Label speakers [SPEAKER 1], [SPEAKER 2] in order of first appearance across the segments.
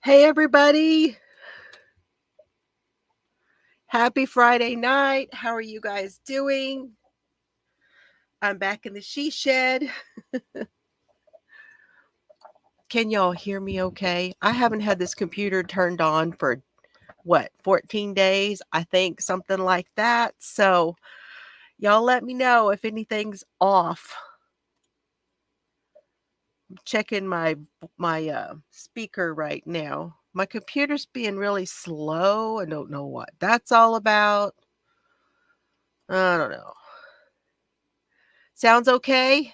[SPEAKER 1] Hey, everybody. Happy Friday night. How are you guys doing? I'm back in the she shed. Can y'all hear me okay? I haven't had this computer turned on for 14 days? I think something like that. So, y'all let me know if anything's off. I'm checking my speaker right now. My computer's being really slow. I don't know what that's all about. I don't know. Sounds okay?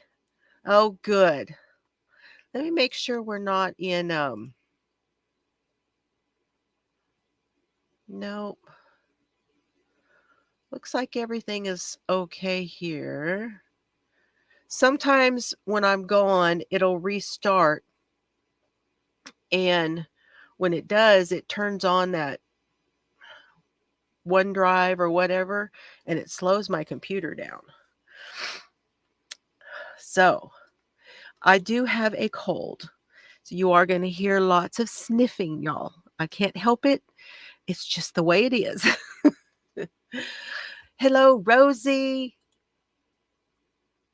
[SPEAKER 1] Oh, good. Let me make sure we're not in, nope. Looks like everything is okay here. Sometimes when I'm gone, it'll restart. And when it does, it turns on that OneDrive or whatever, and it slows my computer down. So I do have a cold. So you are going to hear lots of sniffing, y'all. I can't help it. It's just the way it is. Hello, Rosie.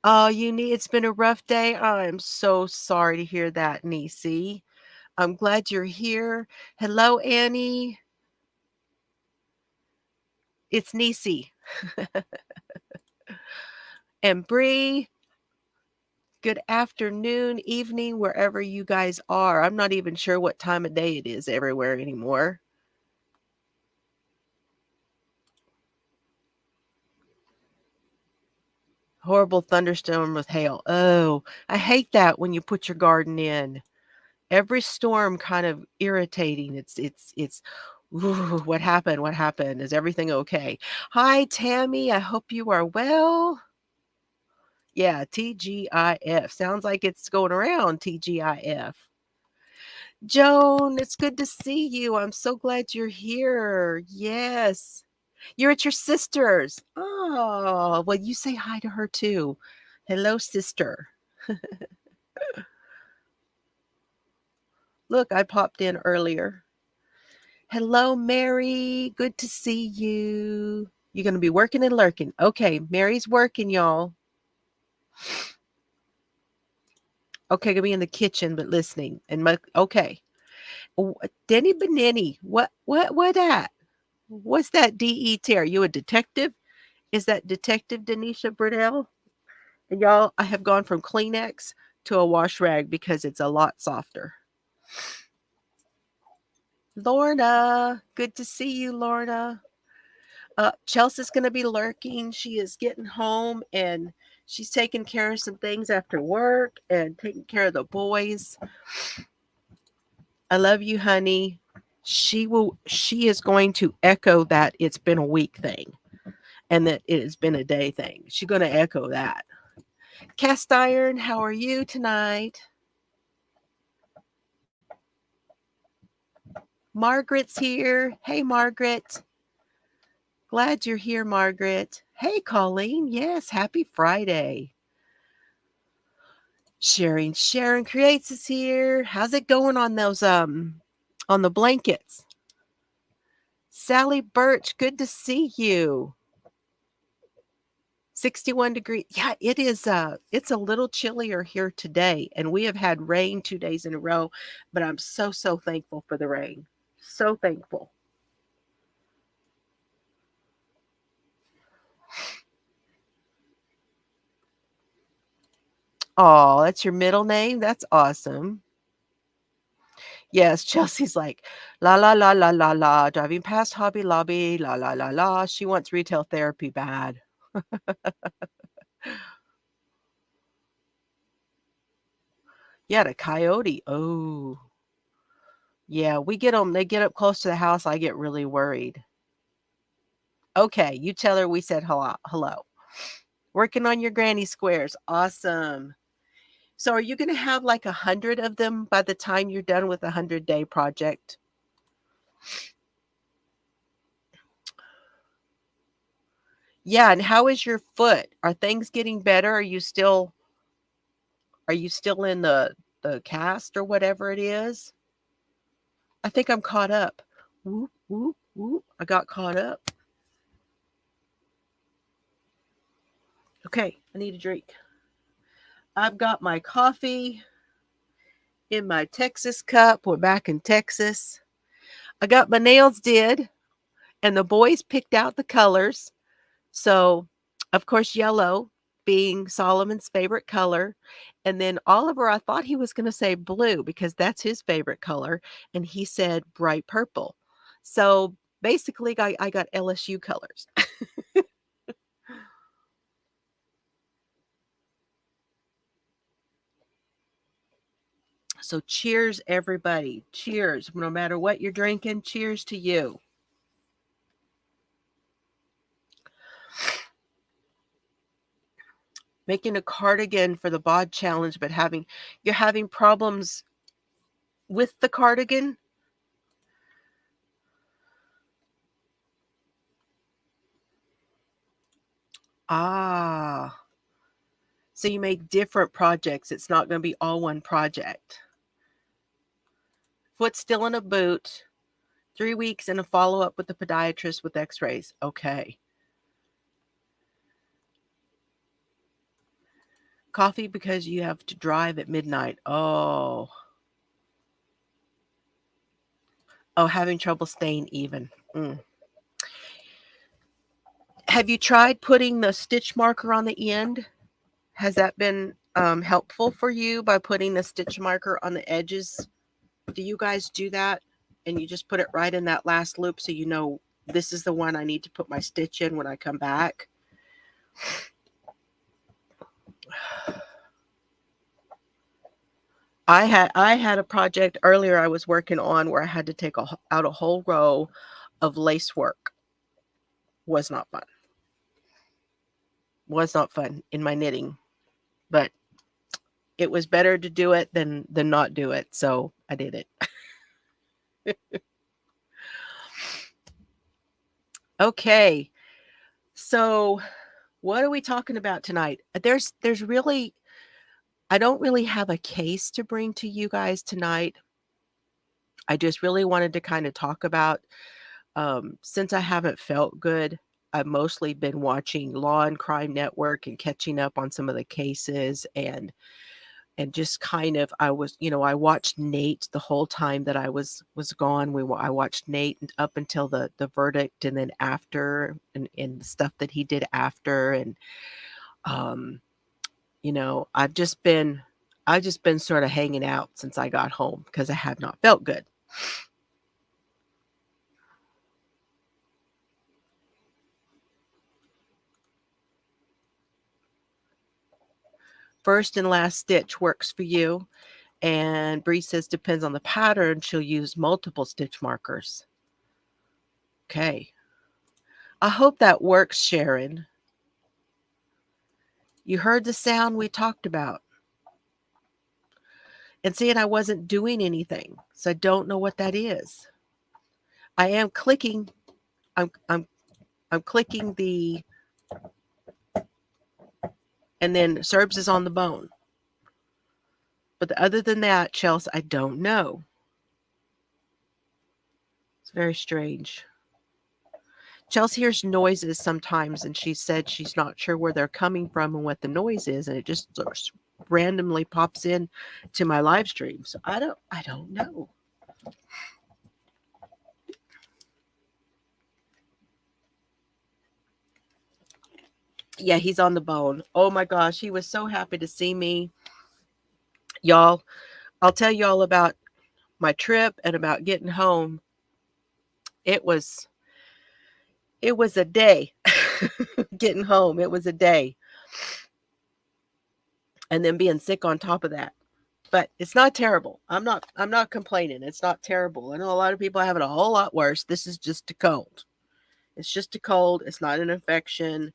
[SPEAKER 1] Oh, it's been a rough day. I'm so sorry to hear that, Niecy. I'm glad you're here. Hello, Annie. It's Niecy. And Bree, good afternoon, evening, wherever you guys are. I'm not even sure what time of day it is everywhere anymore. Horrible thunderstorm with hail. Oh, I hate that when you put your garden in. Every storm kind of irritating. It's ooh, what happened? What happened? Is everything okay? Hi, Tammy. I hope you are well. Yeah, TGIF. Sounds like it's going around TGIF. Joan, it's good to see you. I'm so glad you're here. Yes. You're at your sister's. Oh, well, you say hi to her too. Hello, sister. Look, I popped in earlier. Hello, Mary. Good to see you. You're going to be working and lurking. Okay, Mary's working, y'all. Okay, gonna be in the kitchen, but listening. Okay. Denny Benini. What that? What's that DET? Are you a detective? Is that Detective Denisha Burdell? And y'all, I have gone from Kleenex to a wash rag because it's a lot softer. Lorna, good to see you, Lorna. Chelsea's going to be lurking. She is getting home and she's taking care of some things after work and taking care of the boys. I love you, honey. She is going to echo that it's been a week thing and that it has been a day thing. She's going to echo that. Cast Iron, how are you tonight? Margaret's here. Hey, Margaret. Glad you're here, Margaret. Hey, Colleen. Yes, happy Friday. Sharon Creates is here. How's it going on those on the blankets? Sally Birch, good to see you. 61 degrees. Yeah, it is it's a little chillier here today and we have had rain 2 days in a row, but I'm so thankful for the rain. So thankful. Oh, that's your middle name? That's awesome. Yes, Chelsea's like, la la la la la la, driving past Hobby Lobby, la la la la. She wants retail therapy bad. Yeah, the coyote. Oh, yeah, we get them. They get up close to the house. I get really worried. Okay, you tell her we said hello. Hello. Working on your granny squares. Awesome. So are you going to have like 100 of them by the time you're done with a 100-day project? Yeah, and how is your foot? Are things getting better? Are you still in the cast or whatever it is? I think I'm caught up. Whoop, whoop, whoop. I got caught up. Okay, I need a drink. I've got my coffee in my Texas cup. We're back in Texas. I got my nails did, and the boys picked out the colors. So, of course, yellow being Solomon's favorite color. And then Oliver, I thought he was going to say blue because that's his favorite color. And he said bright purple. So basically, I got LSU colors. So cheers, everybody. Cheers. No matter what you're drinking, cheers to you. Making a cardigan for the bod challenge, but you're having problems with the cardigan. Ah, so you make different projects. It's not going to be all one project. Foot still in a boot. 3 weeks and a follow-up with the podiatrist with x-rays. Okay. Coffee because you have to drive at midnight. Oh. Oh, having trouble staying even. Have you tried putting the stitch marker on the end? Has that been helpful for you by putting the stitch marker on the edges? Do you guys do that? And you just put it right in that last loop so you know this is the one I need to put my stitch in when I come back. I had a project earlier I was working on where I had to take out a whole row of lace work. Was not fun. Was not fun in my knitting, but it was better to do it than not do it. So I did it. Okay. So what are we talking about tonight? There's really, I don't really have a case to bring to you guys tonight. I just really wanted to kind of talk about, since I haven't felt good, I've mostly been watching Law and Crime Network and catching up on some of the cases and just kind of I was, I watched Nate the whole time that I was gone. I watched Nate up until the verdict and then after and stuff that he did after and um I've just been sort of hanging out since I got home because I have not felt good. First and last stitch works for you. And Bree says depends on the pattern. She'll use multiple stitch markers. Okay. I hope that works, Sharon. You heard the sound we talked about. And seeing I wasn't doing anything. So I don't know what that is. I am clicking. I'm clicking the, and then Serbs is on the bone. But other than that, Chelsea, I don't know. It's very strange. Chelsea hears noises sometimes, and she said she's not sure where they're coming from and what the noise is, and it just randomly pops in to my live stream. So I don't know. Yeah, he's on the bone. Oh my gosh, he was so happy to see me. Y'all, I'll tell y'all about my trip and about getting home. It was a day. Getting home, it was a day. And then being sick on top of that. But it's not terrible. I'm not complaining. It's not terrible. I know a lot of people have it a whole lot worse. This is just a cold. It's just a cold. It's not an infection.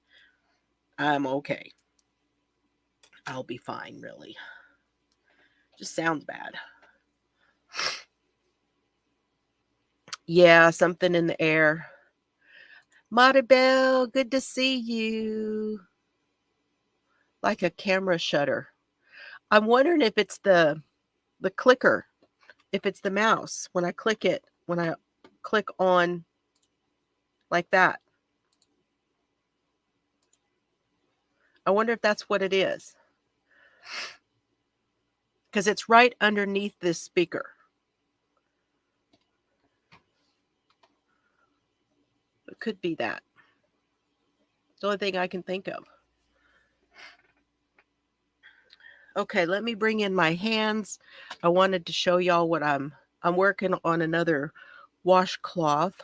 [SPEAKER 1] I'm okay. I'll be fine, really. Just sounds bad. Yeah, something in the air. Maribel, good to see you. Like a camera shutter. I'm wondering if it's the clicker. if it's the mouse, when I click it, when I click on like that. I wonder if that's what it is. Because it's right underneath this speaker. It could be that. It's the only thing I can think of. Okay, let me bring in my hands. I wanted to show y'all what I'm working on another washcloth.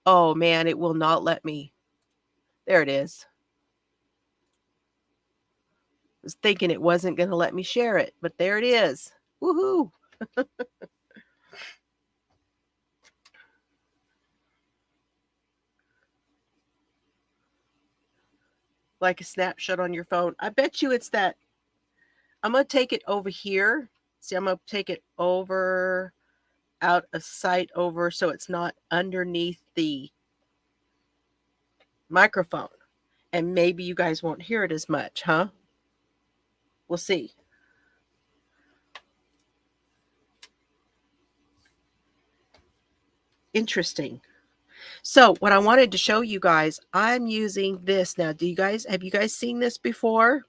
[SPEAKER 1] Oh man, it will not let me. There it is. I was thinking it wasn't going to let me share it, but there it is. Woohoo! Like a snapshot on your phone. I bet you it's that. I'm going to take it over here. See, I'm going to take it over, out of sight over, so it's not underneath the microphone. And maybe you guys won't hear it as much, huh? We'll see. Interesting. So what I wanted to show you guys, I'm using this now. Have you guys seen this before?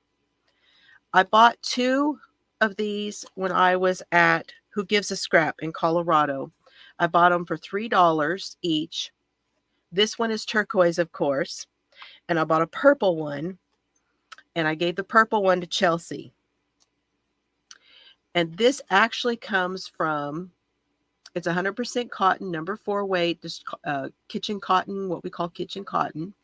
[SPEAKER 1] I bought 2 of these when I was at Who Gives a Scrap in Colorado. I bought them for $3 each. This one is turquoise, of course. And I bought a purple one. And I gave the purple one to Chelsea. And this actually comes from, it's 100% cotton, number 4 weight, just kitchen cotton, what we call kitchen cotton.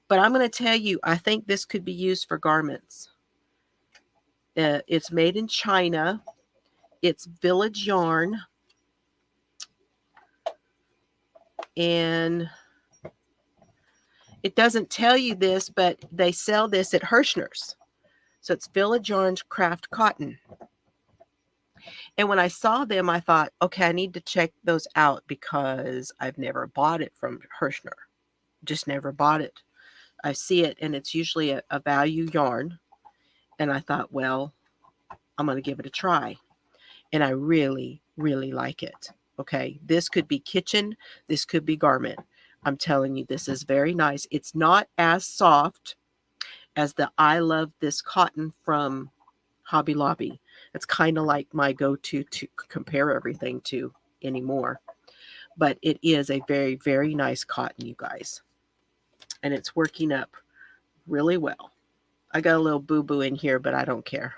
[SPEAKER 1] But I'm going to tell you, I think this could be used for garments. It's made in China. It's Village Yarn. And it doesn't tell you this, but they sell this at Hirschner's. So it's Village Yarn's Craft Cotton. And when I saw them, I thought, okay, I need to check those out because I've never bought it from Hirschner. Just never bought it. I see it, and it's usually a value yarn. And I thought, well, I'm going to give it a try. And I really, really like it. Okay, this could be kitchen. This could be garment. I'm telling you, this is very nice. It's not as soft as the I Love This Cotton from Hobby Lobby. It's kind of like my go-to to compare everything to anymore. But it is a very, very nice cotton, you guys. And it's working up really well. I got a little boo-boo in here, but I don't care.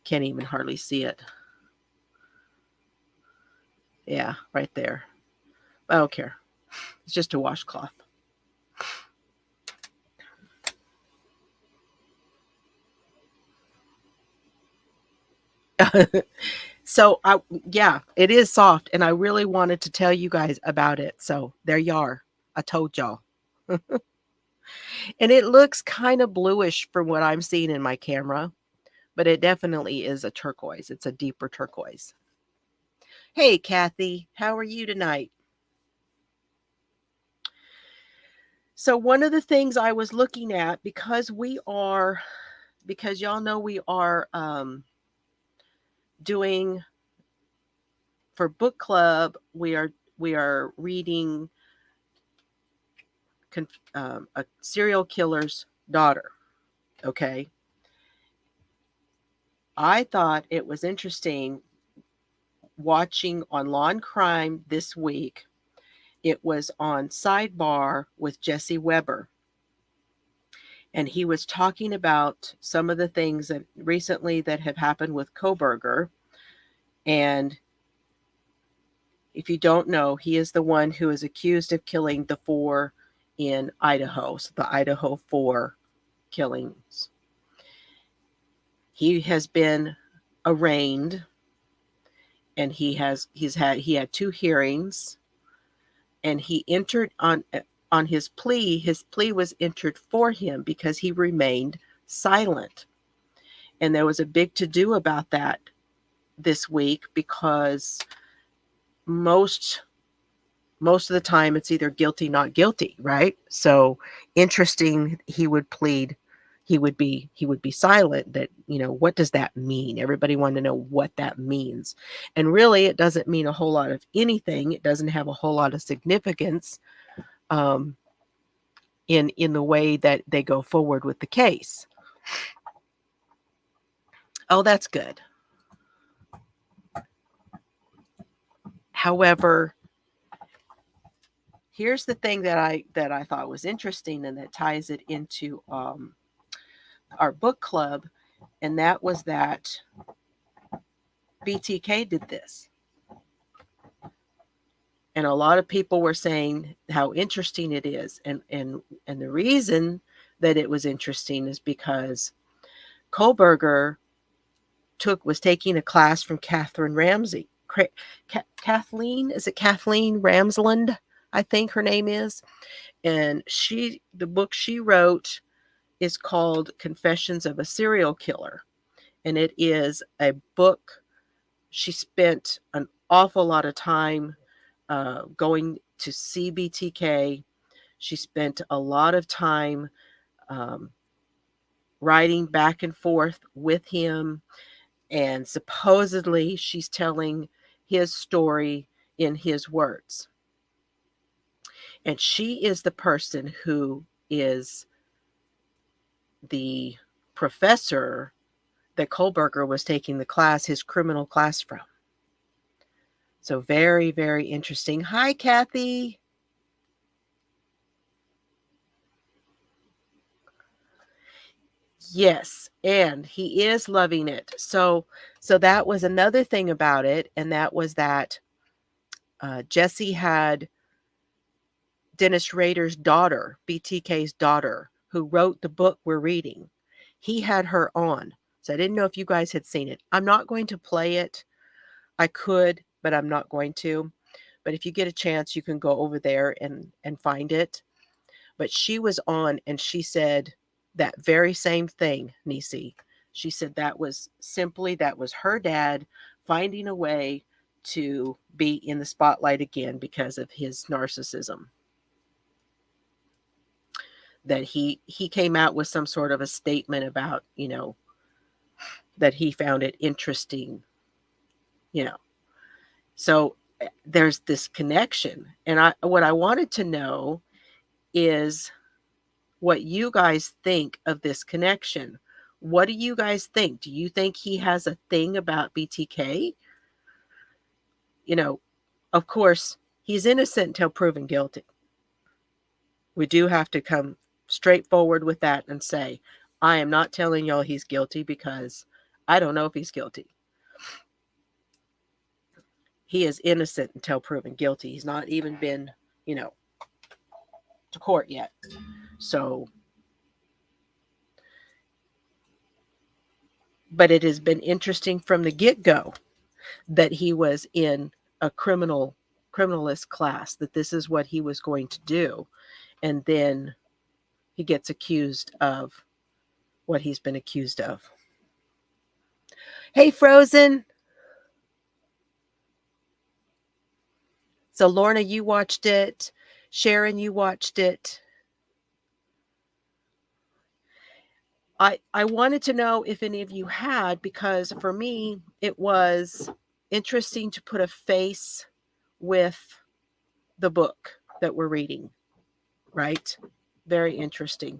[SPEAKER 1] Can't even hardly see it. Yeah, right there. I don't care. It's just a washcloth. So yeah, it is soft, and I really wanted to tell you guys about it. So there you are. I told y'all. And it looks kind of bluish from what I'm seeing in my camera, but it definitely is a turquoise. It's a deeper turquoise. Hey, Kathy, how are you tonight? So one of the things I was looking at, because y'all know we are doing for book club, we are reading a serial killer's daughter. Okay. I thought it was interesting watching on Law and Crime this week. It was on Sidebar with Jesse Weber. And he was talking about some of the things that recently that have happened with Kohberger. And if you don't know, he is the one who is accused of killing the 4 in Idaho. So the Idaho 4 killings. He has been arraigned, and he had 2 hearings, and he entered on his plea. His plea was entered for him because he remained silent. And there was a big to-do about that this week because most most of the time it's either guilty, not guilty, right? So interesting, he would plead, he would be silent. That, what does that mean? Everybody wanted to know what that means. And really it doesn't mean a whole lot of anything. It doesn't have a whole lot of significance um, in the way that they go forward with the case. Oh, that's good. However, here's the thing that I thought was interesting, and that ties it into our book club, and that was that BTK did this. And a lot of people were saying how interesting it is. And the reason that it was interesting is because Kohberger was taking a class from Catherine Ramsey. Kathleen, is it Kathleen Ramsland? I think her name is. And the book she wrote is called Confessions of a Serial Killer. And it is a book. She spent an awful lot of time going to see BTK. She spent a lot of time writing back and forth with him. And supposedly she's telling his story in his words. And she is the person who is the professor that Kohberger was taking the class, his criminal class, from. So very, very interesting. Hi, Kathy. Yes, and he is loving it. So that was another thing about it, and that was that Jesse had Dennis Rader's daughter, BTK's daughter, who wrote the book we're reading. He had her on. So I didn't know if you guys had seen it. I'm not going to play it. I could, but I'm not going to. But if you get a chance, you can go over there and find it. But she was on, and she said that very same thing, Nisi. She said that was her dad finding a way to be in the spotlight again because of his narcissism. That he came out with some sort of a statement about, that he found it interesting, So there's this connection. And what I wanted to know is what you guys think of this connection. What do you guys think? Do you think he has a thing about BTK? Of course, he's innocent until proven guilty. We do have to come straightforward with that and say, I am not telling y'all he's guilty because I don't know if he's guilty. He is innocent until proven guilty. He's not even been, to court yet. So, but it has been interesting from the get-go that he was in a criminalist class, that this is what he was going to do. And then he gets accused of what he's been accused of. Hey, Frozen. So Lorna, you watched it. Sharon, you watched it. I wanted to know if any of you had, because for me, it was interesting to put a face with the book that we're reading, right? Very interesting.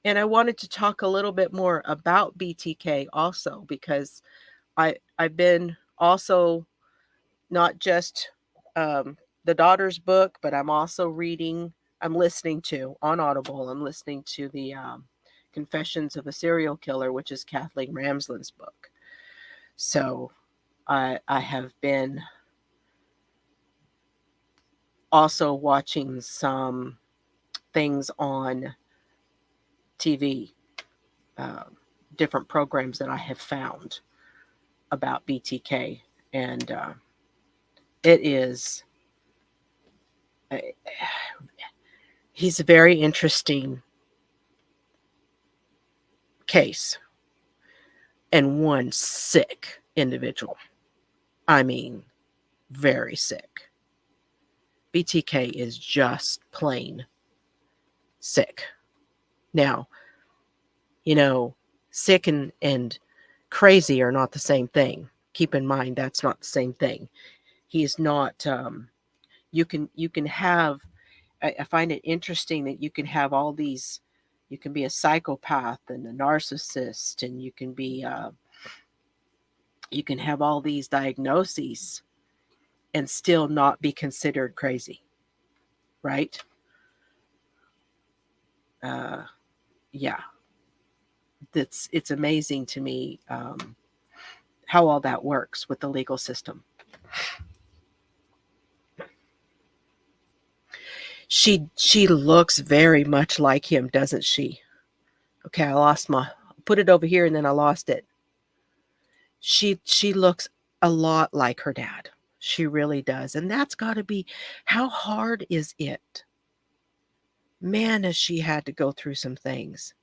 [SPEAKER 1] And I wanted to talk a little bit more about BTK also, because I've been also not just the daughter's book, but I'm also listening to, on Audible, I'm listening to the Confessions of a Serial Killer, which is Kathleen Ramsland's book. So I have been also watching some things on TV, different programs that I have found about BTK. And it is, he's a very interesting case and one sick individual. I mean, very sick. BTK is just plain sick. Now, you know, sick and crazy are not the same thing. Keep in mind that's not the same thing. He's not you can have I find it interesting that you can have all these you can be a psychopath and a narcissist and you can have all these diagnoses and still not be considered crazy, right? Uh, yeah, it's amazing to me how all that works with the legal system. She looks very much like him, doesn't she? Okay, I lost my put it over here and then I lost it. She looks a lot like her dad. She really does. And that's got to be how hard is it? Man, has she had to go through some things.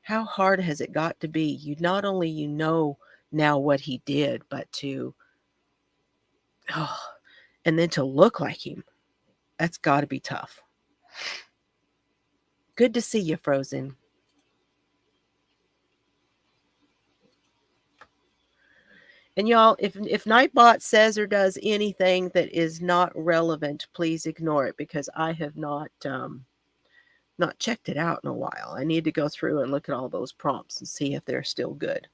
[SPEAKER 1] How hard has it got to be? You not only now what he did, but to oh, and then to look like him. That's got to be tough. Good to see you, Frozen. And y'all, if Nightbot says or does anything that is not relevant, please ignore it because I have not checked it out in a while. I need to go through and look at all those prompts and see if they're still good.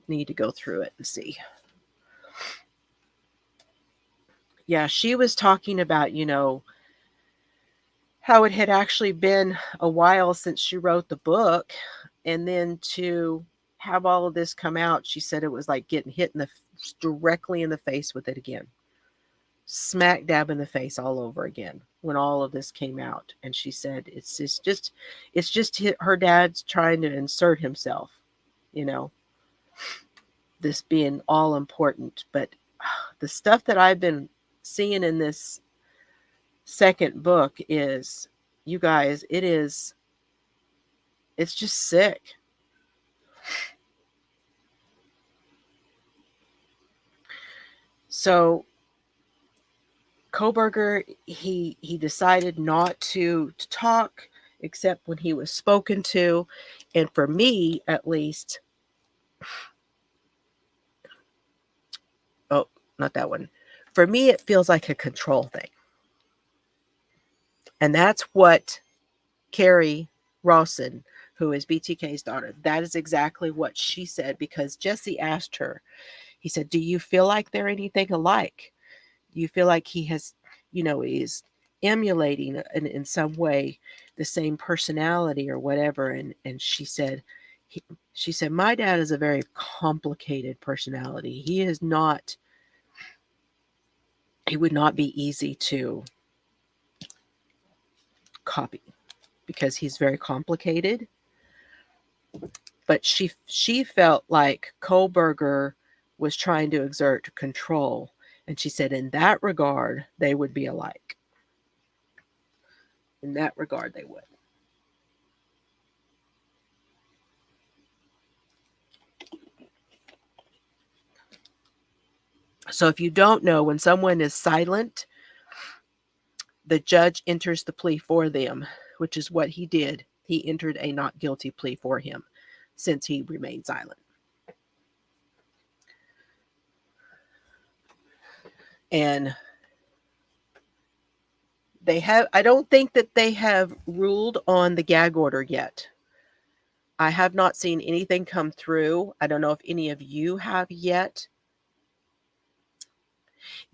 [SPEAKER 1] Need to go through it and see. Yeah, she was talking about, how it had actually been a while since she wrote the book, and then to have all of this come out, she said it was like getting hit directly in the face with it again. Smack dab in the face all over again when all of this came out. And she said it's just her dad's trying to insert himself, you know, this being all important. But the stuff that I've been seeing in this second book is, you guys, it's just sick. So Kohberger, he decided not to talk except when he was spoken to, and for me at least, oh, not that one. For me, it feels like a control thing, and that's what Carrie Rawson, who is BTK's daughter, that is exactly what she said because Jesse asked her. He said, "Do you feel like they're anything alike? Do you feel like he has, is emulating in some way the same personality or whatever?" And she said, "My dad is a very complicated personality. He would not be easy to copy because he's very complicated." But she felt like Kohberger was trying to exert control, and she said in that regard they would be alike. In that regard they would. So if you don't know, when someone is silent, the judge enters the plea for them, which is what he did. He entered a not guilty plea for him since he remained silent. And I don't think that they have ruled on the gag order yet. I have not seen anything come through. I don't know if any of you have yet.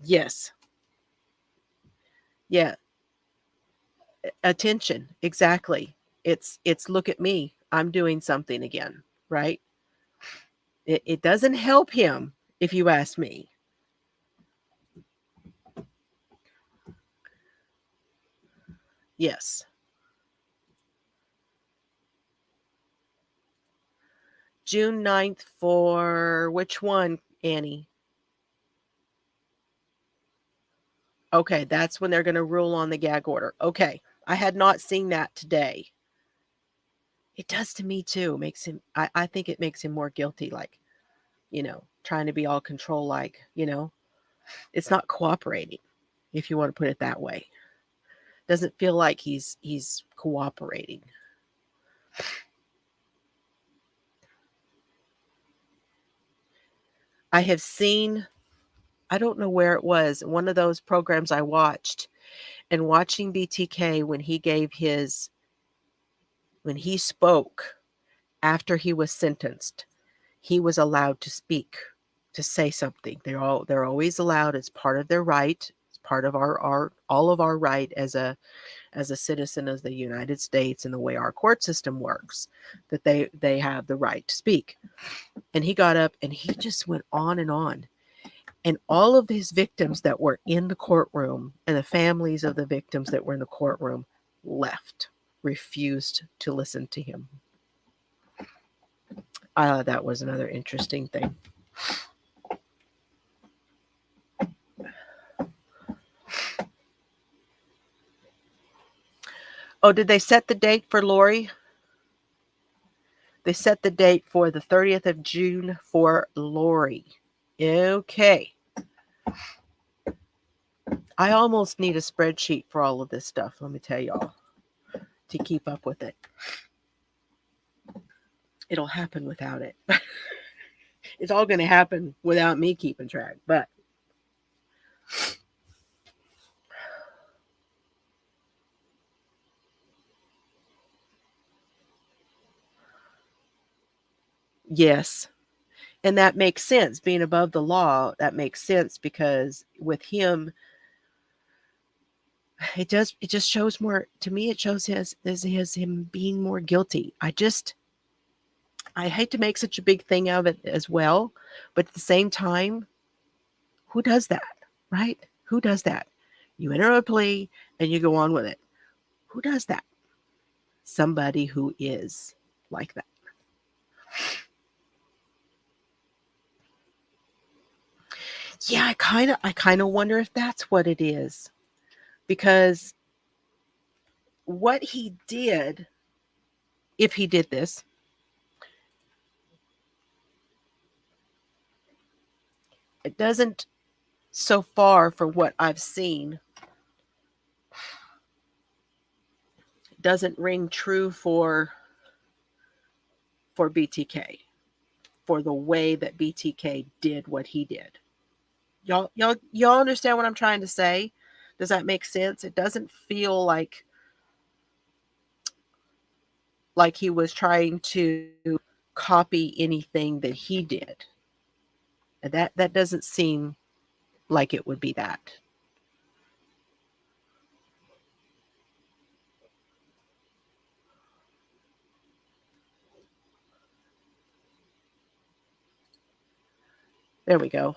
[SPEAKER 1] Yes. Yeah. Attention. Exactly. It's look at me. I'm doing something again, right? It doesn't help him, if you ask me. Yes. June 9th for which one, Annie? Okay, that's when they're going to rule on the gag order. Okay. I had not seen that today. It does to me too. Makes him I think it makes him more guilty, like, trying to be all control-like, It's not cooperating, if you want to put it that way. Doesn't feel like he's cooperating. I have seen, I don't know where it was, one of those programs I watched, and watching BTK when he spoke after he was sentenced, he was allowed to speak, to say something. They're always allowed. It's part of their right. It's part of our all of our right as a citizen of the United States and the way our court system works, that they have the right to speak. And he got up and he just went on and on. And all of his victims that were in the courtroom and the families of the victims that were in the courtroom left, refused to listen to him. That was another interesting thing. Oh, did they set the date for Lori? They set the date for the 30th of June for Lori. Okay. I almost need a spreadsheet for all of this stuff, let me tell y'all, to keep up with it. It'll happen without it. It's all going to happen without me keeping track, but yes. And that makes sense. Being above the law, that makes sense, because with him, it just shows more, to me, it shows him being more guilty. I hate to make such a big thing out of it as well, but at the same time, who does that, right? Who does that? You enter a plea and you go on with it. Who does that? Somebody who is like that. Yeah, I kind of wonder if that's what it is, because what he did, if he did this, it doesn't, so far from what I've seen, doesn't ring true for BTK, for the way that BTK did what he did. Y'all understand what I'm trying to say? Does that make sense? It doesn't feel like he was trying to copy anything that he did. That doesn't seem like it would be that. There we go.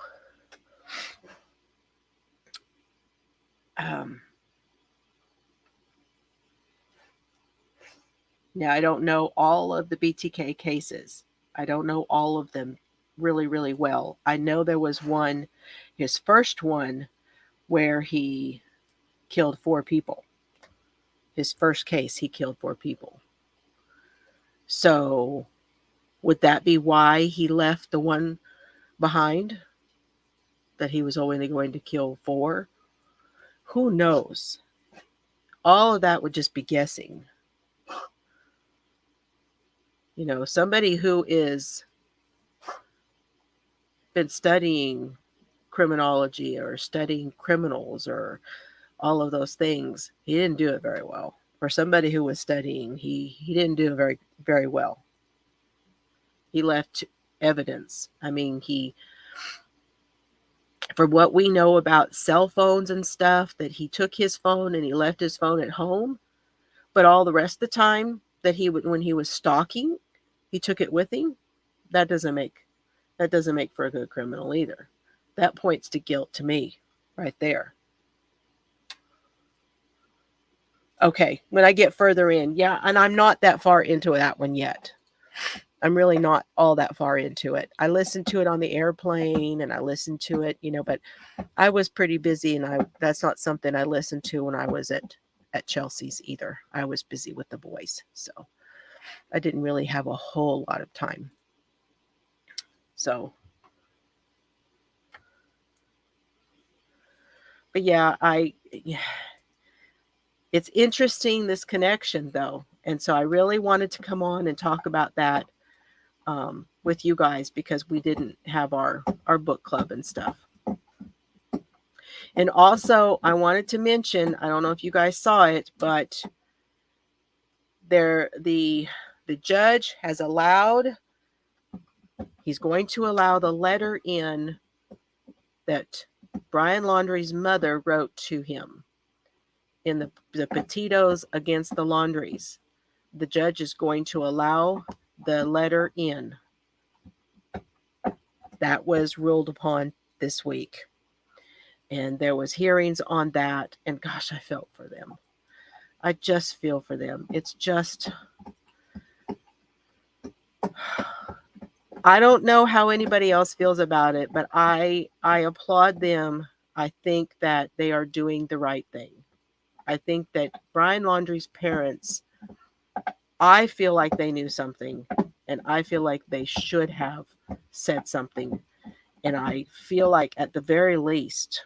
[SPEAKER 1] Now, I don't know all of the BTK cases. I don't know all of them really, really well. I know there was one, his first one, where he killed 4 people. His first case, he killed 4 people. So, would that be why he left the one behind? That he was only going to kill 4? Who knows? All of that would just be guessing. Somebody who is been studying criminology or studying criminals or all of those things, he didn't do it very well. For somebody who was studying, he didn't do it very, very well. He left evidence. I mean, for what we know about cell phones and stuff, that he took his phone and he left his phone at home, but all the rest of the time that when he was stalking, he took it with him. That doesn't make for a good criminal either. That points to guilt to me right there. Okay, when I get further in, yeah, and I'm not that far into that one yet. I'm really not all that far into it. I listened to it on the airplane and I listened to it, but I was pretty busy, and that's not something I listened to when I was at Chelsea's either. I was busy with the boys, so I didn't really have a whole lot of time. So But yeah, it's interesting, this connection though. And so I really wanted to come on and talk about that with you guys, because we didn't have our book club and stuff. And also, I wanted to mention, I don't know if you guys saw it, but the judge has allowed, he's going to allow the letter in that Brian Laundrie's mother wrote to him in the Petitos against the Laundries. The judge is going to allow the letter in. That was ruled upon this week. And there was hearings on that. And gosh, I felt for them. I just feel for them. It's just, I don't know how anybody else feels about it, but I applaud them. I think that they are doing the right thing. I think that Brian Laundrie's parents, I feel like they knew something, and I feel like they should have said something. And I feel like at the very least,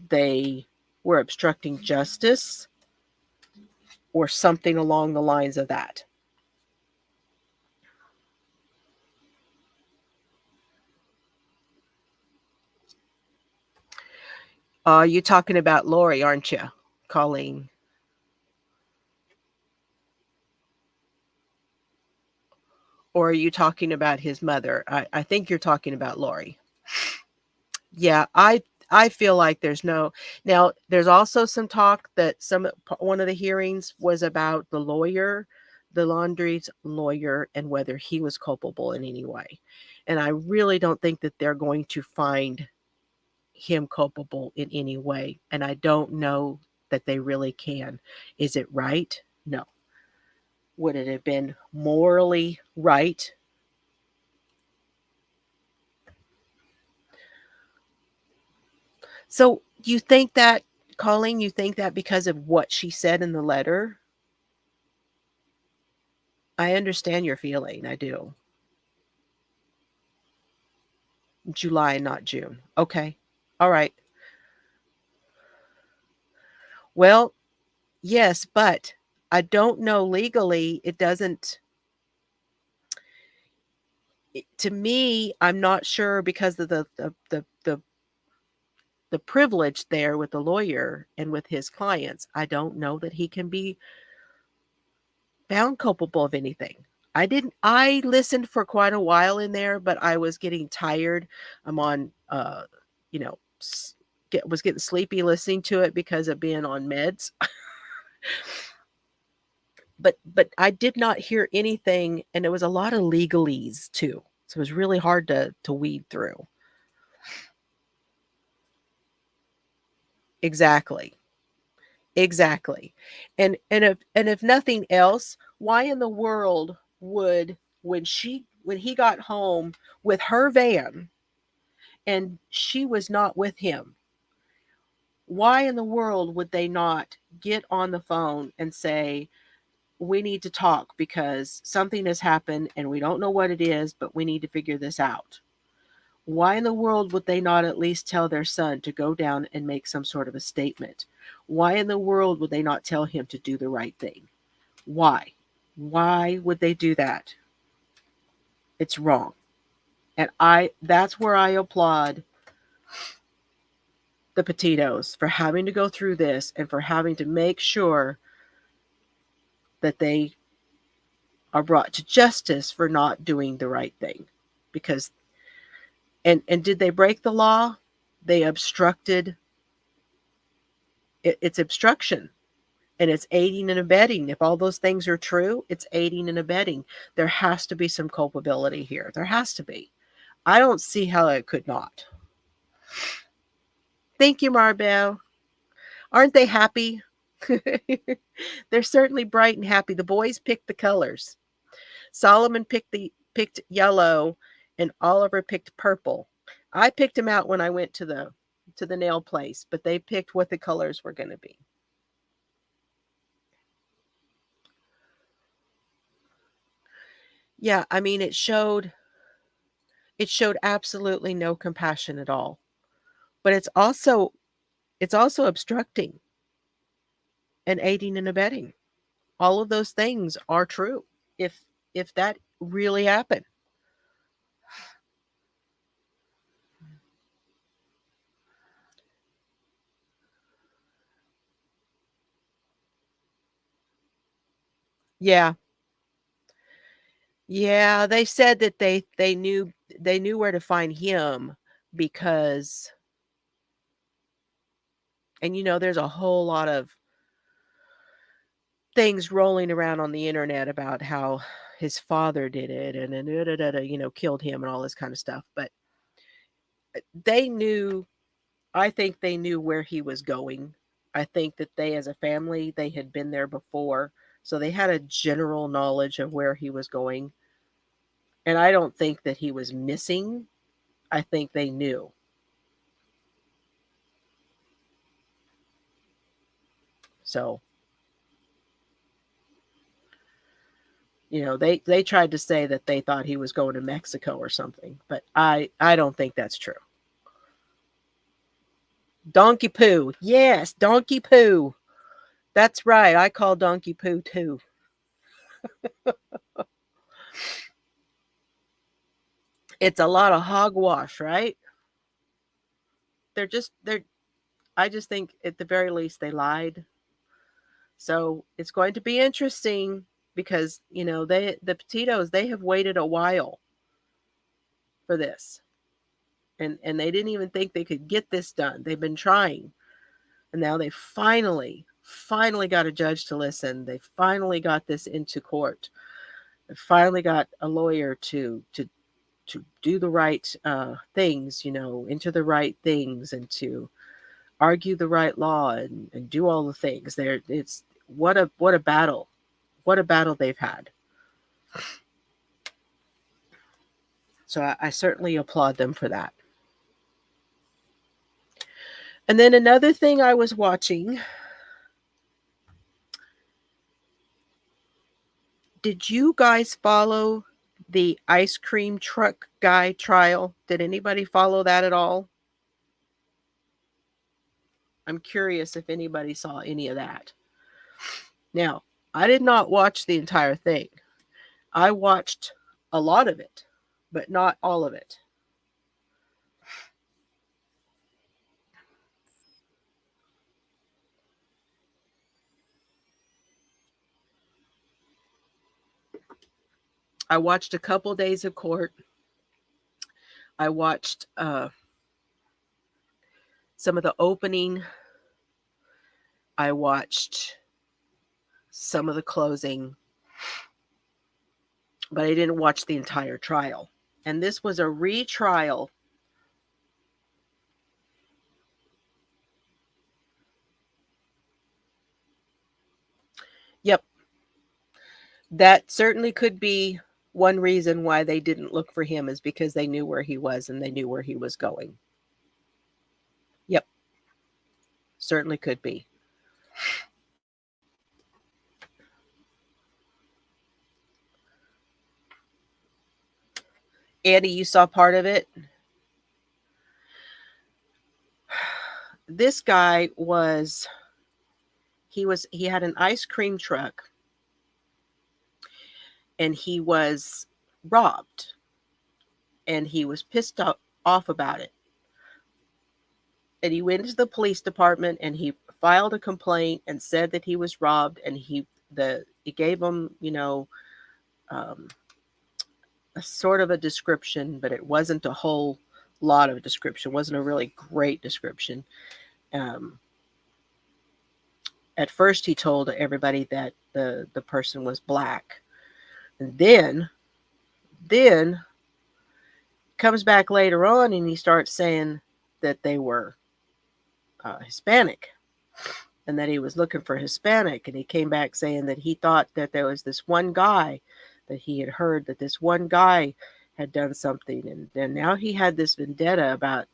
[SPEAKER 1] they were obstructing justice or something along the lines of that. You're talking about Lori, aren't you, Colleen? Or are you talking about his mother? I think you're talking about Lori. Yeah, I feel like there's no, now there's also some talk that one of the hearings was about the lawyer, the Laundrie's lawyer, and whether he was culpable in any way. And I really don't think that they're going to find him culpable in any way. And I don't know that they really can. Is it right? No. Would it have been morally right? So you think that, Colleen, you think that because of what she said in the letter? I understand your feeling. I do. July, not June. Okay. All right. Well, yes, but I don't know legally. It doesn't, to me, I'm not sure because of the privilege there with the lawyer and with his clients. I don't know that he can be found culpable of anything. I listened for quite a while in there, but I was getting tired. I'm on you know, was getting sleepy listening to it because of being on meds. But I did not hear anything, and there was a lot of legalese too. So it was really hard to weed through. Exactly. Exactly. And if nothing else, why in the world would, when he got home with her van and she was not with him, why in the world would they not get on the phone and say, we need to talk because something has happened and we don't know what it is, but we need to figure this out? Why in the world would they not at least tell their son to go down and make some sort of a statement? Why in the world would they not tell him to do the right thing? Why? Why would they do that? It's wrong. And that's where I applaud the Petitos for having to go through this and for having to make sure that they are brought to justice for not doing the right thing. Because and did they break the law? They obstructed. It's obstruction, and it's aiding and abetting. If all those things are true, it's aiding and abetting. There has to be some culpability here. There has to be. I don't see how it could not. Thank you, Marbell. Aren't they happy? They're certainly bright and happy. The boys picked the colors. Solomon picked yellow, and Oliver picked purple. I picked them out when I went to the nail place, but they picked what the colors were going to be. Yeah, I mean it showed absolutely no compassion at all But it's also obstructing and aiding and abetting. All of those things are true if that really happened. Yeah. Yeah, they said that they knew where to find him because and there's a whole lot of things rolling around on the internet about how his father did it and then killed him and all this kind of stuff. But they knew, I think they knew where he was going. I think that they, as a family, they had been there before. So they had a general knowledge of where he was going. And I don't think that he was missing. I think they knew. So, they tried to say that they thought he was going to Mexico or something, but I don't think that's true. Donkey Poo. Yes, Donkey Poo. That's right. I call Donkey Poo too. It's a lot of hogwash, right? They're I just think at the very least they lied. So it's going to be interesting because, the Petitos, they have waited a while for this. And they didn't even think they could get this done. They've been trying. And now they finally got a judge to listen. They finally got this into court. They finally got a lawyer to do the right things, into the right things, and to argue the right law and do all the things. It's what a battle. What a battle they've had. So I certainly applaud them for that. And then another thing I was watching, did you guys follow the ice cream truck guy trial? Did anybody follow that at all? I'm curious if anybody saw any of that. Now, I did not watch the entire thing. I watched a lot of it, but not all of it. I watched a couple days of court. I watched some of the opening. I watched some of the closing, but I didn't watch the entire trial. And this was a retrial. Yep. That certainly could be one reason why they didn't look for him, is because they knew where he was and they knew where he was going. Yep. Certainly could be. Andy, you saw part of it? This guy he had an ice cream truck and he was robbed and he was pissed off about it. And he went to the police department and he filed a complaint and said that he was robbed, and it gave him, a sort of a description, but it wasn't a whole lot of description. It wasn't a really great description. At first he told everybody that the person was black. And then comes back later on and he starts saying that they were Hispanic and that he was looking for Hispanic. And he came back saying that he thought that there was this one guy, that he had heard that this one guy had done something. And then now he had this vendetta about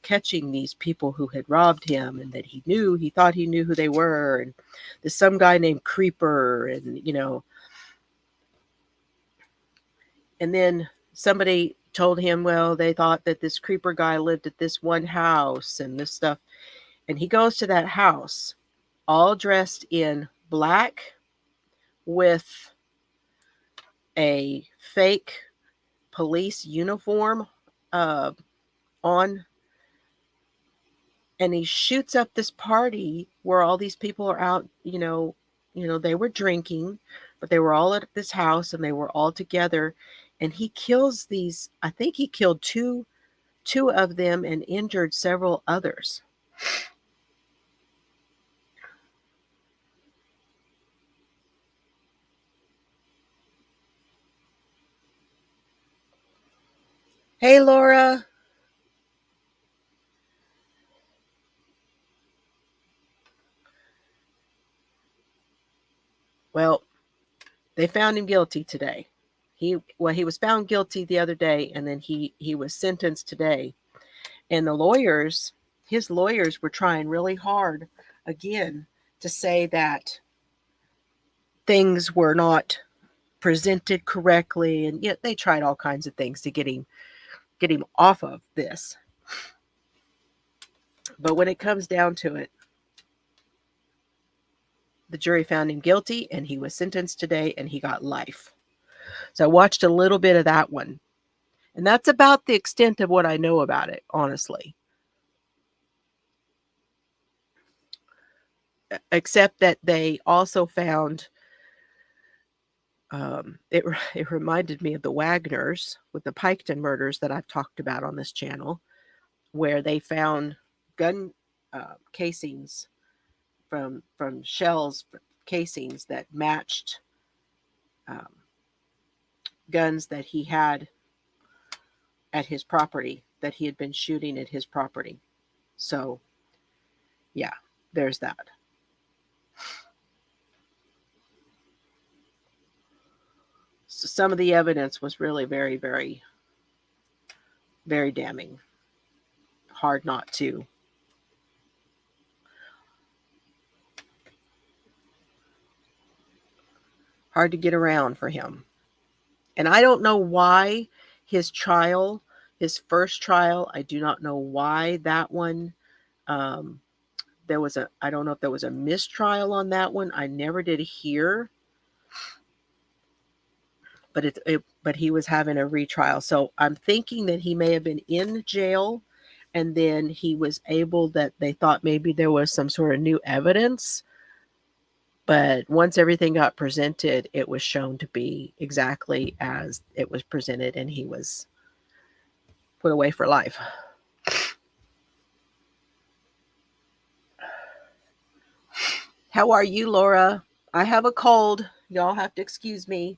[SPEAKER 1] catching these people who had robbed him, and that he thought he knew who they were. And there's some guy named Creeper, and then somebody told him, well, they thought that this creeper guy lived at this one house and this stuff. And he goes to that house all dressed in black with a fake police uniform on, and he shoots up this party where all these people are out, they were drinking, but they were all at this house and they were all together, and he kills these, I think he killed two of them and injured several others. Hey, Laura. Well, they found him guilty today. He was found guilty the other day, and then he was sentenced today. And his lawyers were trying really hard again to say that things were not presented correctly, and yet they tried all kinds of things to get him off of this. But when it comes down to it, the jury found him guilty, and he was sentenced today, and he got life. So I watched a little bit of that one. And that's about the extent of what I know about it, honestly. Except that they also found, it reminded me of the Wagners with the Piketon murders that I've talked about on this channel, where they found gun casings from shells, casings that matched guns that he had at his property, that he had been shooting at his property. So, yeah, there's that. So some of the evidence was really very, very, very damning. Hard not to. Hard to get around for him. And I don't know why his first trial, I do not know why that one, I don't know if there was a mistrial on that one. I never did hear, but he was having a retrial. So I'm thinking that he may have been in jail, and then he was able, that they thought maybe there was some sort of new evidence. But once everything got presented, it was shown to be exactly as it was presented, and he was put away for life. How are you, Laura? I have a cold. Y'all have to excuse me.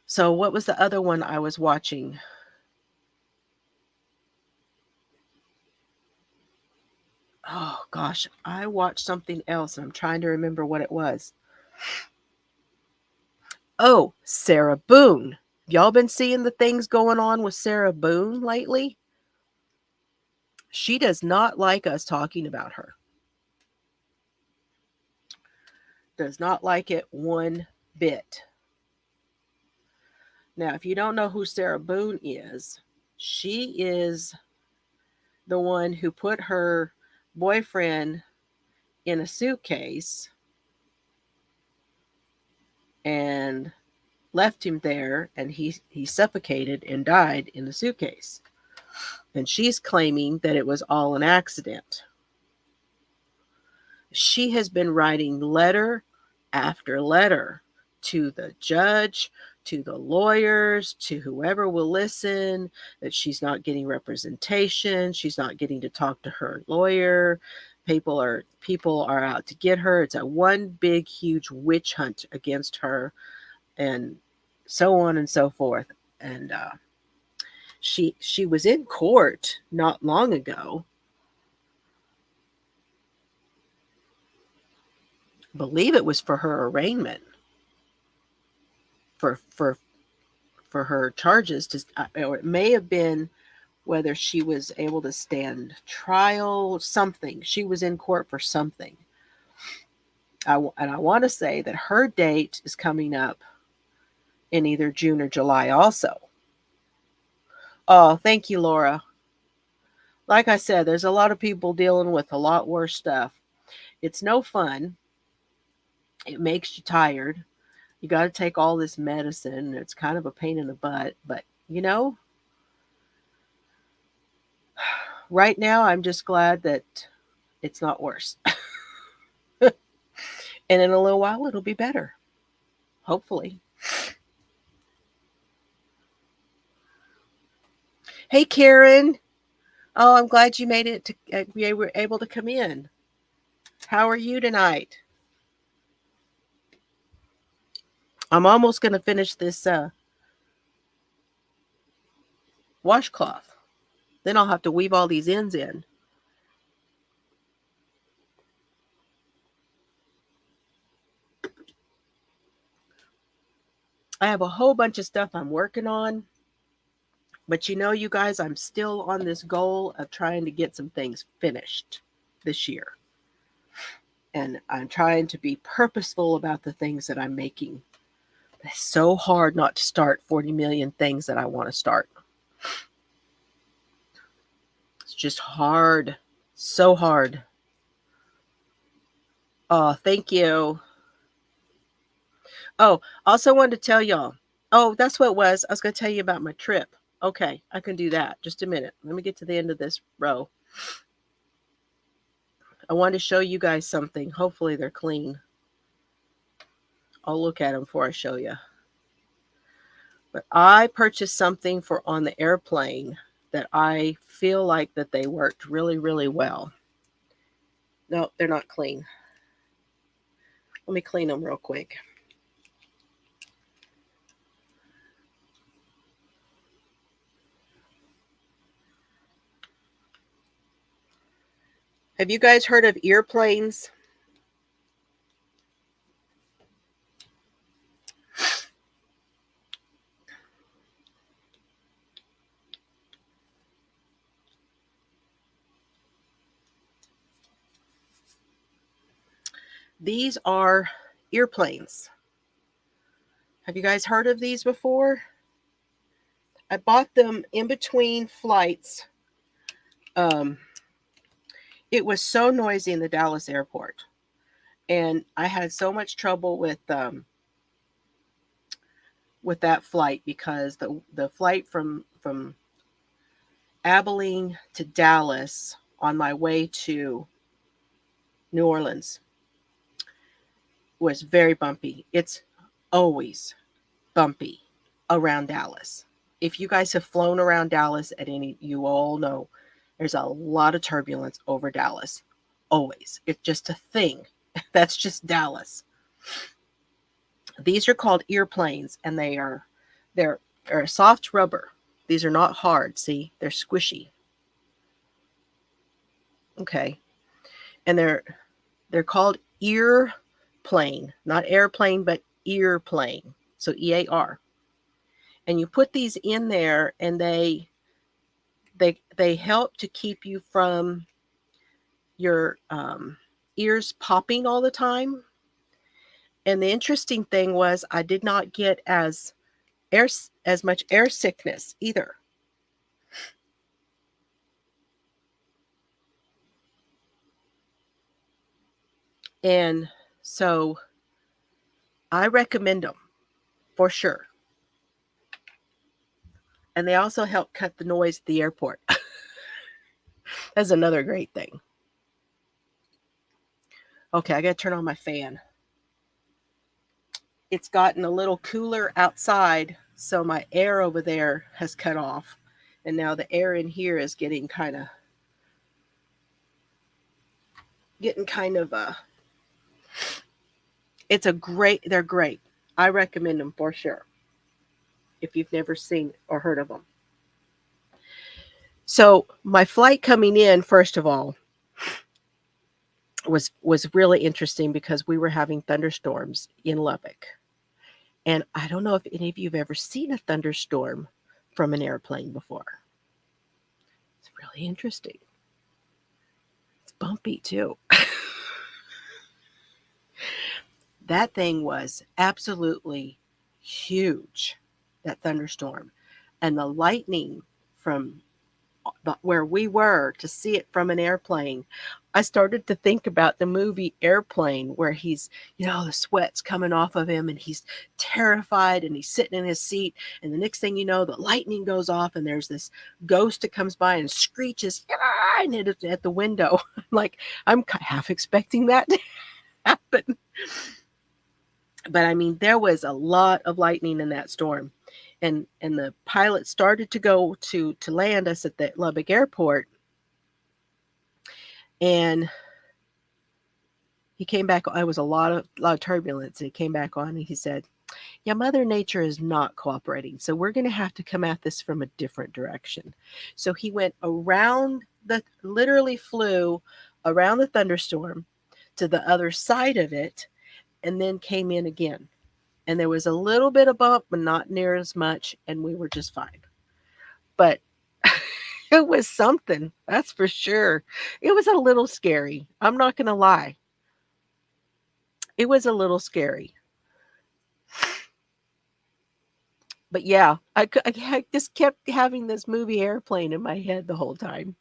[SPEAKER 1] So what was the other one I was watching? Oh, gosh. I watched something else, and I'm trying to remember what it was. Oh, Sarah Boone. Y'all been seeing the things going on with Sarah Boone lately? She does not like us talking about her. Does not like it one bit. Now, if you don't know who Sarah Boone is, she is the one who put her boyfriend in a suitcase and left him there, and he suffocated and died in the suitcase. And she's claiming that it was all an accident. She has been writing letter after letter to the judge, to the lawyers, to whoever will listen, that she's not getting representation. She's not getting to talk to her lawyer. People are out to get her. It's a one big, huge witch hunt against her, and so on and so forth. And she was in court not long ago. I believe it was for her arraignment, for her charges, or it may have been whether she was able to stand trial, something. She was in court for something. And I want to say that her date is coming up in either June or July also. Oh, thank you, Laura. Like I said, there's a lot of people dealing with a lot worse stuff. It's no fun. It makes you tired. You got to take all this medicine. It's kind of a pain in the butt, but you know, right now I'm just glad that it's not worse. And in a little while it'll be better. Hopefully. Hey Karen. Oh, I'm glad you made it to we were able to come in. How are you tonight? I'm almost going to finish this washcloth. Then I'll have to weave all these ends in. I have a whole bunch of stuff I'm working on. But you know, you guys, I'm still on this goal of trying to get some things finished this year. And I'm trying to be purposeful about the things that I'm making. It's so hard not to start 40 million things that I want to start. It's just hard. So hard. Oh, thank you. Oh, also wanted to tell y'all. Oh, that's what it was. I was going to tell you about my trip. Okay, I can do that. Just a minute. Let me get to the end of this row. I wanted to show you guys something. Hopefully they're clean. I'll look at them before I show you. But I purchased something for on the airplane that I feel like that they worked really, really well. No, they're not clean. Let me clean them real quick. Have you guys heard of earplanes? These are earplanes. Have you guys heard of these before? I bought them in between flights. It was so noisy in the Dallas airport, and I had so much trouble with that flight because the flight from Abilene to Dallas on my way to New Orleans was very bumpy. It's always bumpy around Dallas. If you guys have flown around Dallas at any, you all know there's a lot of turbulence over Dallas. Always. It's just a thing. That's just Dallas. These are called earplanes, and they're a soft rubber. These are not hard. See, they're squishy. Okay, and they're called ear plane, not airplane, but ear plane. So EAR. And you put these in there, and they help to keep you from your ears popping all the time. And the interesting thing was I did not get as much air sickness either. And so I recommend them for sure. And they also help cut the noise at the airport. That's another great thing. Okay, I got to turn on my fan. It's gotten a little cooler outside, so my air over there has cut off. And now the air in here is getting kind of they're great. I recommend them for sure if you've never seen or heard of them. So my flight coming in, first of all, was really interesting because we were having thunderstorms in Lubbock. And I don't know if any of you have ever seen a thunderstorm from an airplane before. It's really interesting. It's bumpy too. That thing was absolutely huge, that thunderstorm. And the lightning from where we were to see it from an airplane, I started to think about the movie Airplane, where he's, the sweat's coming off of him and he's terrified and he's sitting in his seat. And the next thing you know, the lightning goes off and there's this ghost that comes by and screeches, "Ah!" and it's at the window. Like, I'm half expecting that to happen. But I mean, there was a lot of lightning in that storm. And the pilot started to go to land us at the Lubbock airport. And he came back. It was a lot of turbulence. And he came back on and he said, "Yeah, Mother Nature is not cooperating. So we're going to have to come at this from a different direction." So he went literally flew around the thunderstorm to the other side of it and then came in again. And there was a little bit of bump, but not near as much. And we were just fine. But it was something, that's for sure. It was a little scary. I'm not going to lie. It was a little scary. But yeah, I just kept having this movie Airplane in my head the whole time.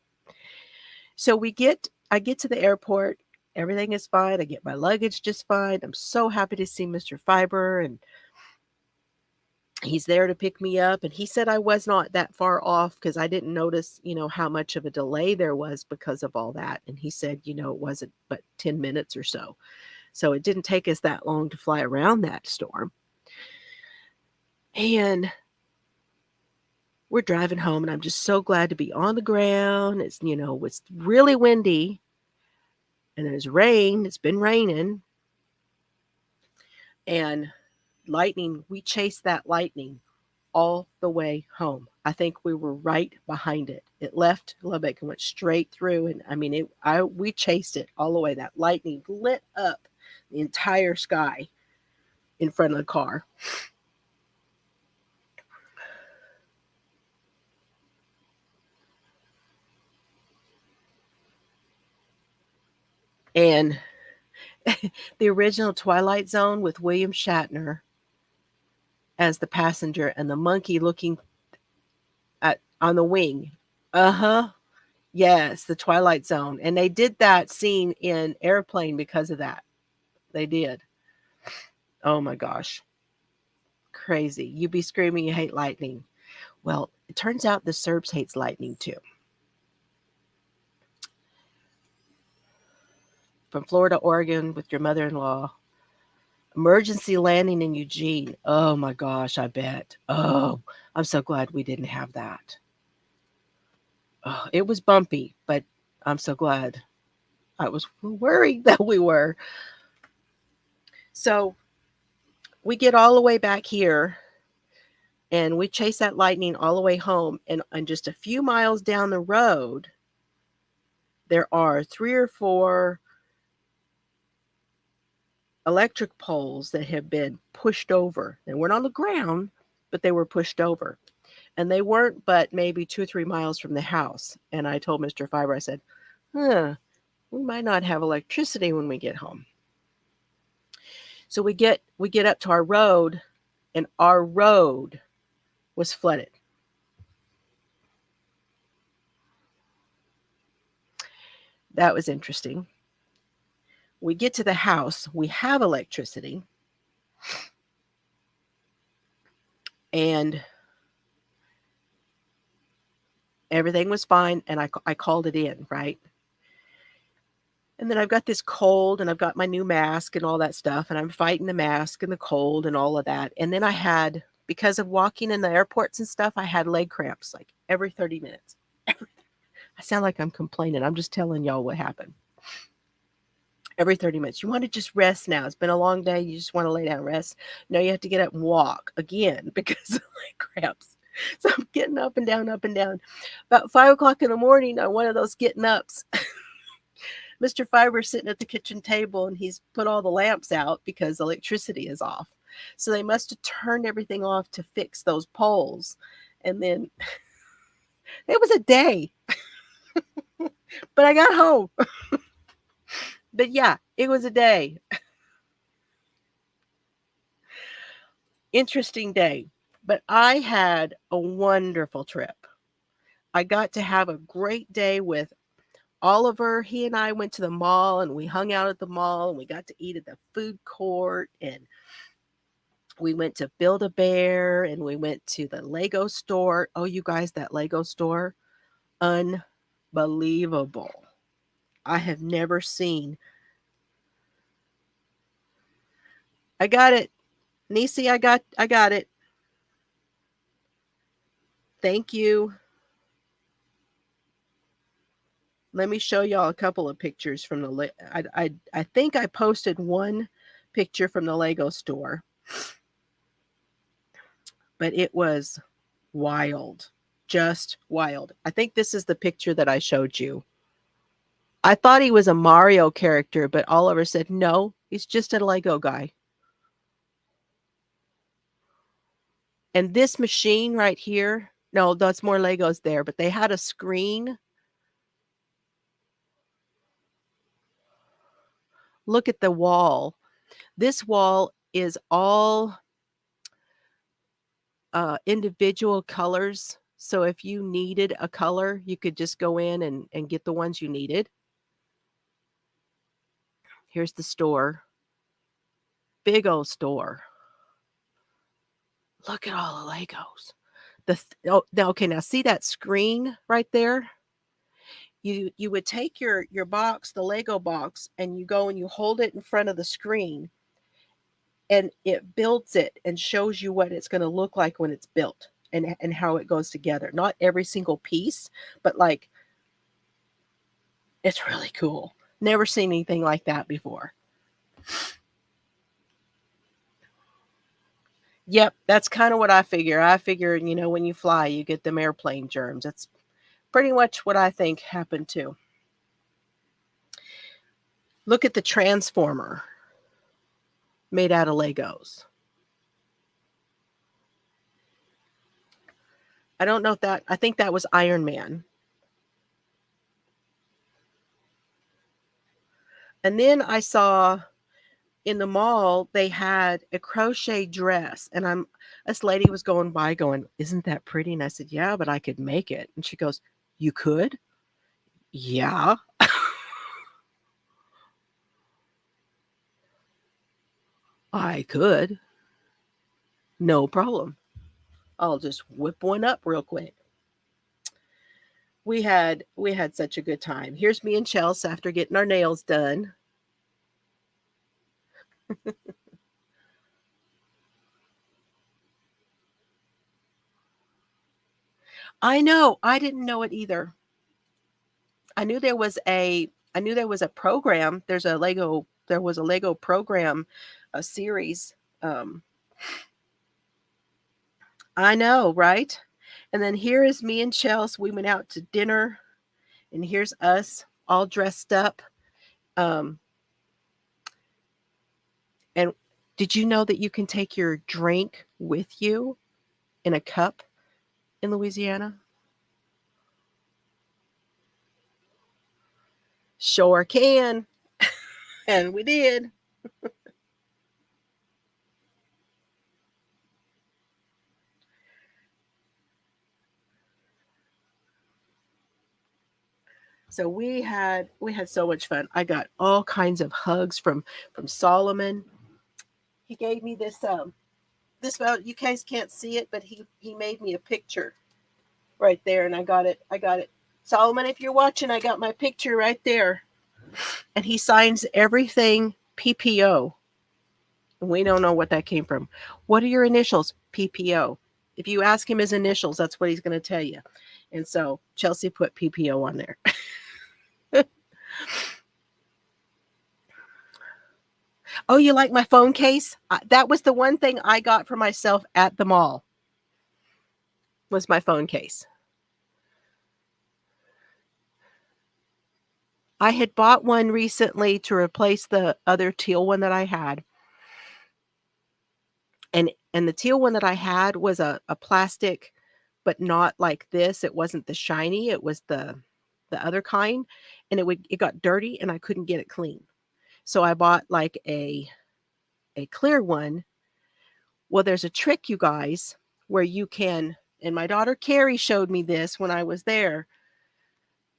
[SPEAKER 1] So I get to the airport. Everything is fine. I get my luggage just fine. I'm so happy to see Mr. Fiber, and he's there to pick me up. And he said I was not that far off because I didn't notice, how much of a delay there was because of all that. And he said, it wasn't but 10 minutes or so. So it didn't take us that long to fly around that storm. And we're driving home, and I'm just so glad to be on the ground. It's, it's really windy, and there's rain. It's been raining. And lightning, we chased that lightning all the way home. I think we were right behind it. It left Lubbock and went straight through. And I mean, we chased it all the way. That lightning lit up the entire sky in front of the car. And the original Twilight Zone with William Shatner as the passenger and the monkey looking on the wing. Uh-huh. Yes, the Twilight Zone. And they did that scene in Airplane because of that. They did. Oh my gosh. Crazy. You be screaming you hate lightning. Well, it turns out the Serbs hates lightning too. From Florida, Oregon with your mother-in-law. Emergency landing in Eugene. Oh my gosh, I bet. Oh, I'm so glad we didn't have that. Oh, it was bumpy, but I'm so glad. I was worried that we were. So we get all the way back here and we chase that lightning all the way home. And just a few miles down the road, there are 3 or 4 electric poles that have been pushed over. They weren't on the ground, but they were pushed over. And they weren't but maybe 2 or 3 miles from the house. And I told Mr. Fiber, I said, we might not have electricity when we get home. So we get up to our road, and our road was flooded. That was interesting. We get to the house, we have electricity, and everything was fine, and I called it in, right? And then I've got this cold, and I've got my new mask and all that stuff, and I'm fighting the mask and the cold and all of that. And then I had, because of walking in the airports and stuff, I had leg cramps like every 30 minutes. I sound like I'm complaining. I'm just telling y'all what happened. Every 30 minutes. You want to just rest now. It's been a long day. You just want to lay down and rest. No, you have to get up and walk again because of leg cramps. So I'm getting up and down, up and down. About 5 o'clock in the morning on one of those getting ups, Mr. Fiber's sitting at the kitchen table, and he's put all the lamps out because electricity is off. So they must have turned everything off to fix those poles. And then it was a day. But I got home. But yeah, it was a day. Interesting day. But I had a wonderful trip. I got to have a great day with Oliver. He and I went to the mall and we hung out at the mall and we got to eat at the food court and we went to Build-A-Bear and we went to the Lego store. Oh, you guys, that Lego store, unbelievable. I have never seen. I got it. Nisi, I got it. Thank you. Let me show y'all a couple of pictures from the I think I posted one picture from the Lego store, but it was wild. Just wild. I think this is the picture that I showed you. I thought he was a Mario character, but Oliver said no, he's just a Lego guy. And this machine right here, no, that's more Legos there, but they had a screen. Look at the wall. This wall is all individual colors. So if you needed a color, you could just go in and get the ones you needed. Here's the store. Big old store. Look at all the Legos. Okay, now see that screen right there? You would take your box, the Lego box, and you go and you hold it in front of the screen and it builds it and shows you what it's going to look like when it's built and how it goes together. Not every single piece, but like it's really cool. Never seen anything like that before. Yep, that's kind of what I figure. I figure, when you fly, you get them airplane germs. That's pretty much what I think happened too. Look at the transformer made out of Legos. I don't know if I think that was Iron Man. And then I saw in the mall, they had a crochet dress. And this lady was going by going, isn't that pretty? And I said, yeah, but I could make it. And she goes, you could? Yeah. I could. No problem. I'll just whip one up real quick. We had such a good time. Here's me and Chelsea after getting our nails done. I know. I didn't know it either. I knew there was a program. There was a Lego program, a series. I know, right? And then here is me and Chelsea. We went out to dinner, and here's us all dressed up. And did you know that you can take your drink with you in a cup in Louisiana? Sure can. And we did. So we had so much fun. I got all kinds of hugs from Solomon. He gave me this you guys can't see it, but he made me a picture right there, and I got it. Solomon, if you're watching, I got my picture right there. And he signs everything PPO. We don't know what that came from. What are your initials? PPO. If you ask him his initials, that's what he's going to tell you. And so Chelsea put PPO on there. Oh, you like my phone case? That was the one thing I got for myself at the mall. Was my phone case. I had bought one recently to replace the other teal one that I had. And the teal one that I had was a plastic, but not like this. It wasn't the shiny, it was the other kind. And it got dirty and I couldn't get it clean. So I bought like a clear one Well, there's a trick, you guys, where you can, and my daughter Carrie showed me this when I was there,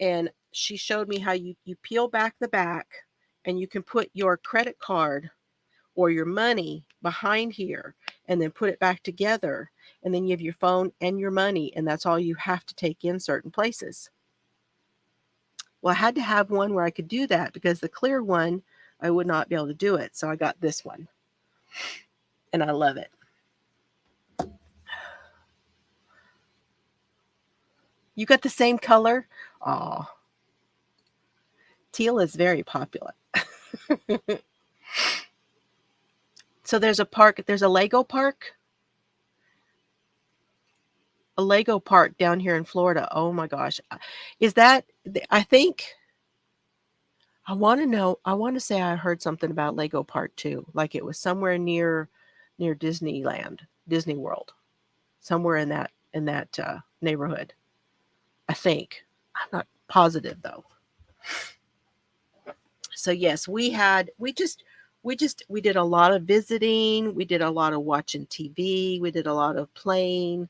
[SPEAKER 1] and she showed me how you peel back the back and you can put your credit card or your money behind here and then put it back together, and then you have your phone and your money, and that's all you have to take in certain places. Well, I had to have one where I could do that because the clear one, I would not be able to do it. So I got this one, and I love it. You got the same color? Oh, teal is very popular. So there's a park, there's a Lego park. A Lego park down here in Florida. Oh my gosh. Is that, I think, I want to know, I want to say I heard something about Lego Park too. Like it was somewhere near Disneyland, Disney World. Somewhere in that neighborhood. I think. I'm not positive though. So yes, we did a lot of visiting, we did a lot of watching TV, we did a lot of playing.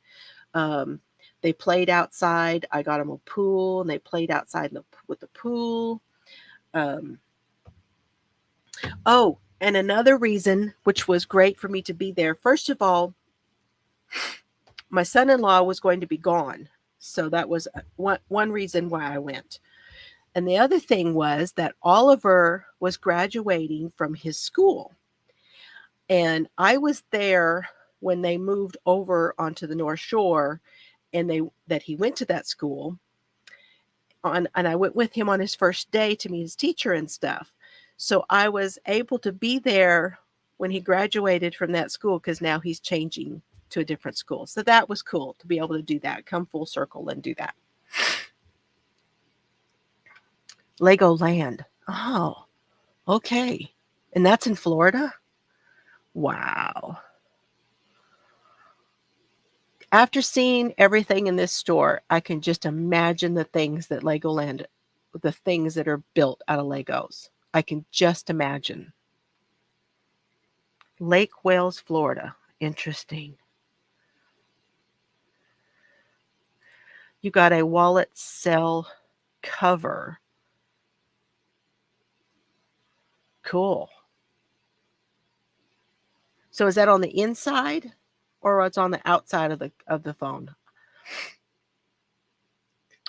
[SPEAKER 1] Um, they played outside. I got them a pool, and they played outside with the pool. Um, oh, and another reason, which was great for me to be there. First of all, my son-in-law was going to be gone, so that was one reason why I went. And the other thing was that Oliver was graduating from his school, and I was there when they moved over onto the North Shore, and he went to that school. And I went with him on his first day to meet his teacher and stuff. So I was able to be there when he graduated from that school because now he's changing to a different school. So that was cool to be able to do that, come full circle and do that. Legoland. Oh, okay. And that's in Florida? Wow. After seeing everything in this store, I can just imagine the things that the things that are built out of Legos. I can just imagine. Lake Wales, Florida. Interesting. You got a wallet cell cover. Cool. So is that on the inside or it's on the outside of the phone?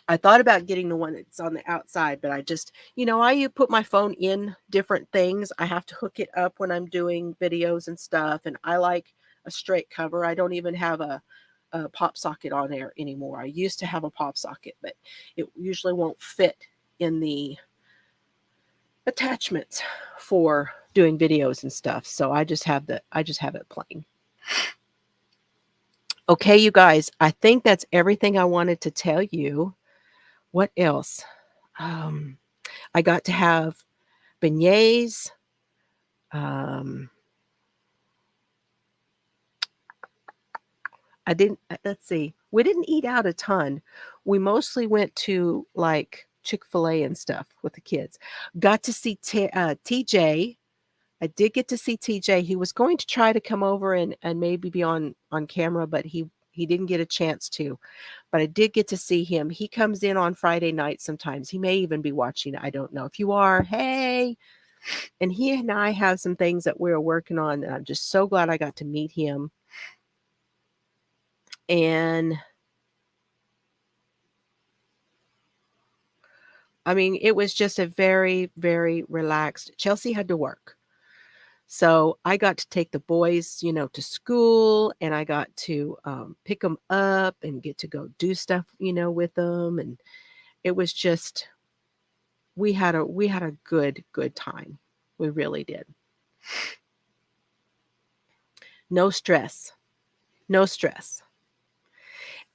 [SPEAKER 1] I thought about getting the one that's on the outside, but I just, I put my phone in different things. I have to hook it up when I'm doing videos and stuff, and I like a straight cover. I don't even have a pop socket on there anymore. I used to have a pop socket, but it usually won't fit in the attachments for doing videos and stuff. So I just have it plain. Okay, you guys, I think that's everything I wanted to tell you. What else? I got to have beignets. I didn't, let's see, we didn't eat out a ton. We mostly went to like Chick-fil-A and stuff with the kids. Got to see TJ. I did get to see TJ. He was going to try to come over and maybe be on camera, but he didn't get a chance to. But I did get to see him. He comes in on Friday night sometimes. He may even be watching. I don't know. If you are, hey. And he and I have some things that we're working on. And I'm just so glad I got to meet him. And I mean, it was just a very, very relaxed. Chelsea had to work. So I got to take the boys, to school, and I got to pick them up and get to go do stuff, with them. And it was just, we had a good time. We really did. No stress. No stress.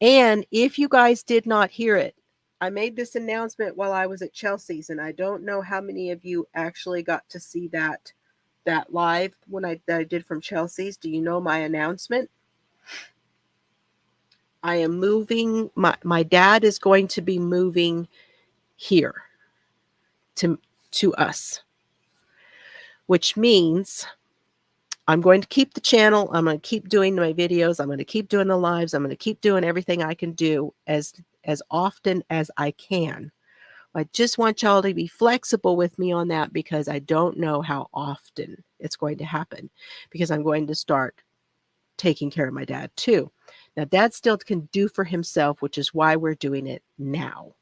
[SPEAKER 1] And if you guys did not hear it, I made this announcement while I was at Chelsea's, and I don't know how many of you actually got to see that live when I did from Chelsea's. Do you know my announcement? I am moving. My dad is going to be moving here to us, which means I'm going to keep the channel. I'm going to keep doing my videos. I'm going to keep doing the lives. I'm going to keep doing everything I can do as often as I can. I just want y'all to be flexible with me on that because I don't know how often it's going to happen because I'm going to start taking care of my dad too. Now, Dad still can do for himself, which is why we're doing it now.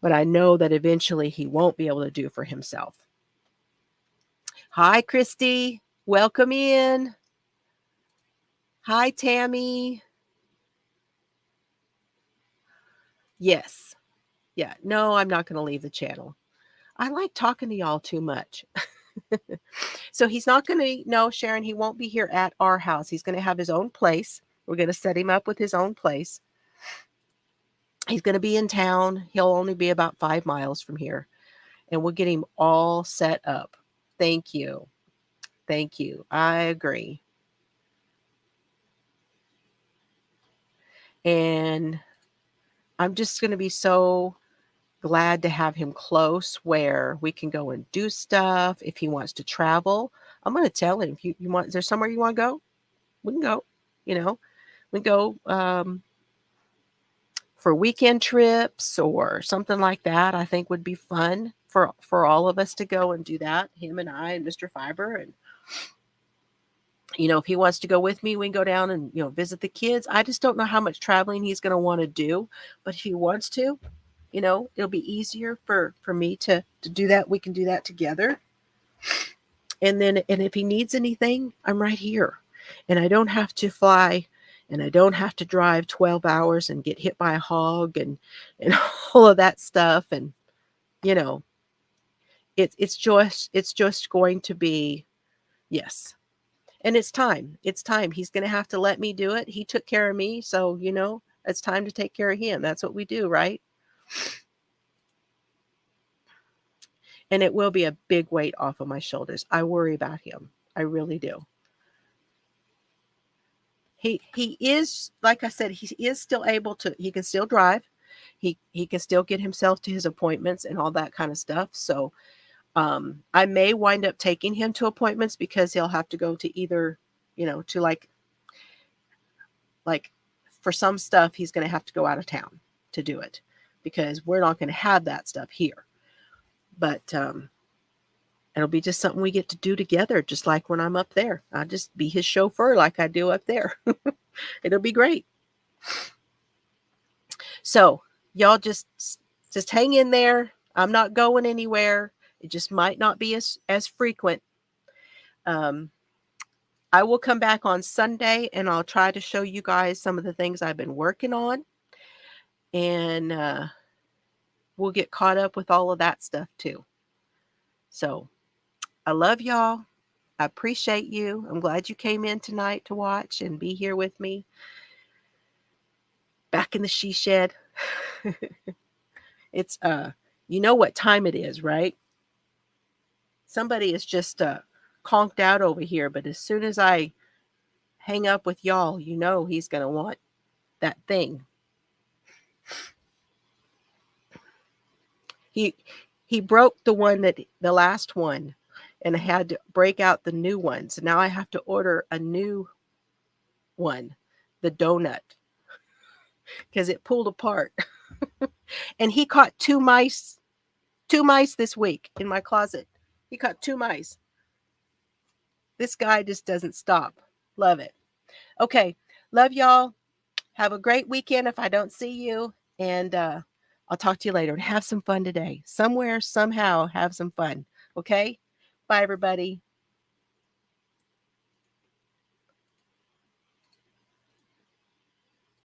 [SPEAKER 1] But I know that eventually he won't be able to do for himself. Hi, Christy. Welcome in. Hi, Tammy. Yes. Yeah. No, I'm not going to leave the channel. I like talking to y'all too much. So he's not going to, no, Sharon, he won't be here at our house. He's going to have his own place. We're going to set him up with his own place. He's going to be in town. He'll only be about 5 miles from here. And we'll get him all set up. Thank you. Thank you. I agree. And I'm just going to be so glad to have him close where we can go and do stuff. If he wants to travel, I'm going to tell him, if you want, is there somewhere you want to go? We can go, you know, we go for weekend trips or something like that. I think would be fun for all of us to go and do that. Him and I and Mr. Fiber. And, you know, if he wants to go with me, we can go down and, you know, visit the kids. I just don't know how much traveling he's going to want to do, but if he wants to, you know, it'll be easier for me to do that. We can do that together. And if he needs anything, I'm right here. And I don't have to fly and I don't have to drive 12 hours and get hit by a hog and all of that stuff. And, you know, it's just going to be, yes. And it's time. It's time. He's going to have to let me do it. He took care of me. So, you know, it's time to take care of him. That's what we do, right? And it will be a big weight off of my shoulders. I worry about him. I really do. He is, like I said, he is still able to, he can still drive. He can still get himself to his appointments and all that kind of stuff. So I may wind up taking him to appointments because he'll have to go to either, you know, to like for some stuff, he's going to have to go out of town to do it because we're not going to have that stuff here. But it'll be just something we get to do together, just like when I'm up there. I'll just be his chauffeur like I do up there. It'll be great. So y'all just hang in there. I'm not going anywhere. It just might not be as frequent. I will come back on Sunday and I'll try to show you guys some of the things I've been working on. And we'll get caught up with all of that stuff too. So I love y'all. I appreciate you. I'm glad you came in tonight to watch and be here with me. Back in the she shed. It's you know what time it is, right? Somebody is just conked out over here, but as soon as I hang up with y'all, you know he's going to want that thing. He broke the last one, and I had to break out the new one. So now I have to order a new one, the donut, because it pulled apart. And he caught two mice this week in my closet. He caught 2 mice. This guy just doesn't stop. Love it. Okay. Love y'all. Have a great weekend if I don't see you. And I'll talk to you later. Have some fun today. Somewhere, somehow, have some fun. Okay? Bye, everybody.